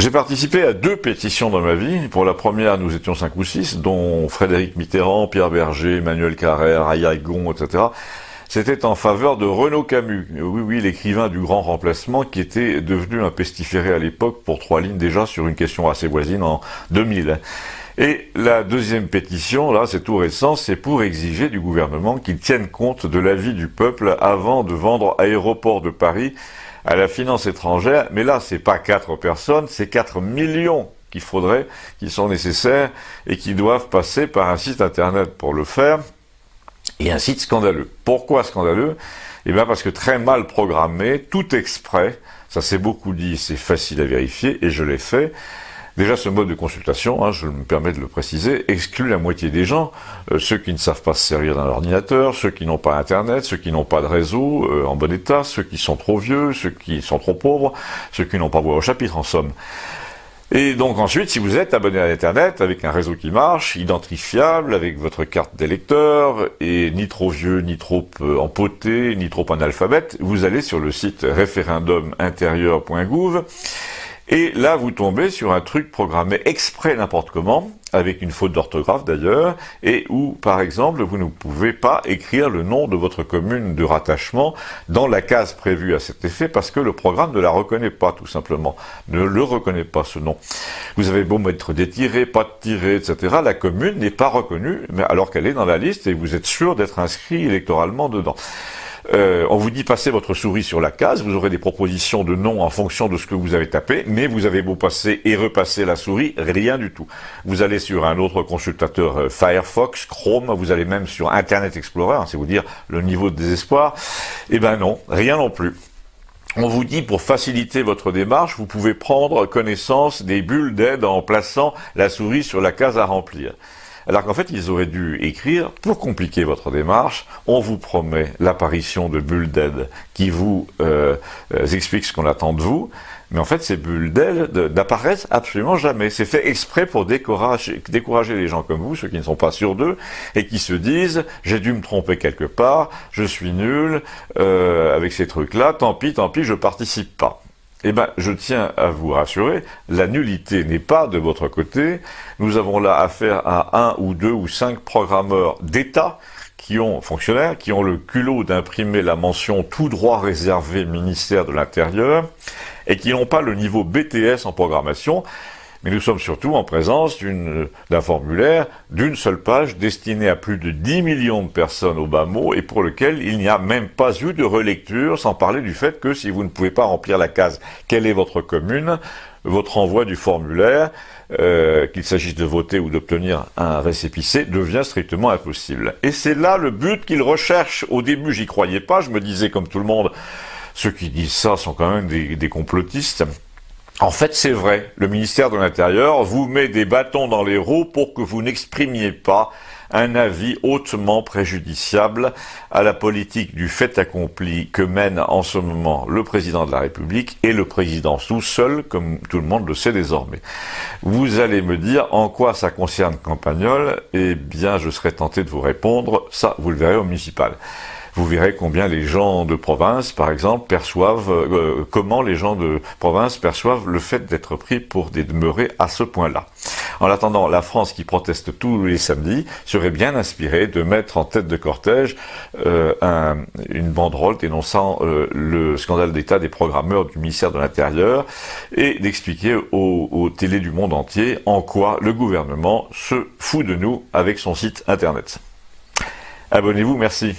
J'ai participé à 2 pétitions dans ma vie. Pour la première, nous étions 5 ou 6, dont Frédéric Mitterrand, Pierre Berger, Emmanuel Carrère, Ayagon, etc. C'était en faveur de Renaud Camus, oui, l'écrivain du Grand Remplacement, qui était devenu un pestiféré à l'époque pour 3 lignes déjà sur une question assez voisine en 2000. Et la deuxième pétition, là, c'est tout récent, c'est pour exiger du gouvernement qu'il tienne compte de l'avis du peuple avant de vendre Aéroports de Paris à la finance étrangère. Mais là, c'est pas 4 personnes, c'est 4 millions qu'il faudrait, qui sont nécessaires et qui doivent passer par un site internet pour le faire. Et un site scandaleux. Pourquoi scandaleux? Eh bien parce que très mal programmé, tout exprès, ça c'est beaucoup dit, c'est facile à vérifier, et je l'ai fait. Déjà, ce mode de consultation, je me permets de le préciser, exclut la moitié des gens, ceux qui ne savent pas se servir d'un ordinateur, ceux qui n'ont pas Internet, ceux qui n'ont pas de réseau en bon état, ceux qui sont trop vieux, ceux qui sont trop pauvres, ceux qui n'ont pas voix au chapitre, en somme. Et donc ensuite, si vous êtes abonné à Internet, avec un réseau qui marche, identifiable, avec votre carte d'électeur, et ni trop vieux, ni trop empoté, ni trop analphabète, vous allez sur le site référendumintérieur.gouv, et là vous tombez sur un truc programmé exprès n'importe comment, avec une faute d'orthographe d'ailleurs, et où, par exemple, vous ne pouvez pas écrire le nom de votre commune de rattachement dans la case prévue à cet effet, parce que le programme ne la reconnaît pas, tout simplement. Ne le reconnaît pas, ce nom. Vous avez beau mettre des tirets, pas de tirets, etc., la commune n'est pas reconnue, mais alors qu'elle est dans la liste, et vous êtes sûr d'être inscrit électoralement dedans. On vous dit passez votre souris sur la case, vous aurez des propositions de noms en fonction de ce que vous avez tapé, mais vous avez beau passer et repasser la souris, rien du tout. Vous allez sur un autre consultateur Firefox, Chrome, vous allez même sur Internet Explorer, c'est vous dire le niveau de désespoir, eh ben non, rien non plus. On vous dit, pour faciliter votre démarche, vous pouvez prendre connaissance des bulles d'aide en plaçant la souris sur la case à remplir. Alors qu'en fait, ils auraient dû écrire, pour compliquer votre démarche, on vous promet l'apparition de bulles d'aide qui vous expliquent ce qu'on attend de vous, mais en fait, ces bulles d'aide n'apparaissent absolument jamais. C'est fait exprès pour décourager les gens comme vous, ceux qui ne sont pas sûrs d'eux, et qui se disent, j'ai dû me tromper quelque part, je suis nul, avec ces trucs-là, tant pis, je participe pas. Eh bien, je tiens à vous rassurer, la nullité n'est pas de votre côté. Nous avons là affaire à 1 ou 2 ou 5 programmeurs d'État fonctionnaires, qui ont le culot d'imprimer la mention tout droit réservé ministère de l'Intérieur, et qui n'ont pas le niveau BTS en programmation. Mais nous sommes surtout en présence d'un formulaire d'une seule page destiné à plus de 10 millions de personnes au bas mot et pour lequel il n'y a même pas eu de relecture, sans parler du fait que si vous ne pouvez pas remplir la case « Quelle est votre commune ?», votre envoi du formulaire, qu'il s'agisse de voter ou d'obtenir un récépissé, devient strictement impossible. Et c'est là le but qu'ils recherchent. Au début, j'y croyais pas, je me disais comme tout le monde, ceux qui disent ça sont quand même des complotistes. En fait, c'est vrai, le ministère de l'Intérieur vous met des bâtons dans les roues pour que vous n'exprimiez pas un avis hautement préjudiciable à la politique du fait accompli que mène en ce moment le président de la République et le président tout seul, comme tout le monde le sait désormais. Vous allez me dire en quoi ça concerne Campagnol, eh bien je serai tenté de vous répondre, ça vous le verrez au municipal. Vous verrez combien les gens de province, par exemple, comment les gens de province perçoivent le fait d'être pris pour des demeurés à ce point-là. En attendant, la France qui proteste tous les samedis serait bien inspirée de mettre en tête de cortège une banderole dénonçant le scandale d'État des programmeurs du ministère de l'Intérieur et d'expliquer aux télés du monde entier en quoi le gouvernement se fout de nous avec son site internet. Abonnez-vous, merci.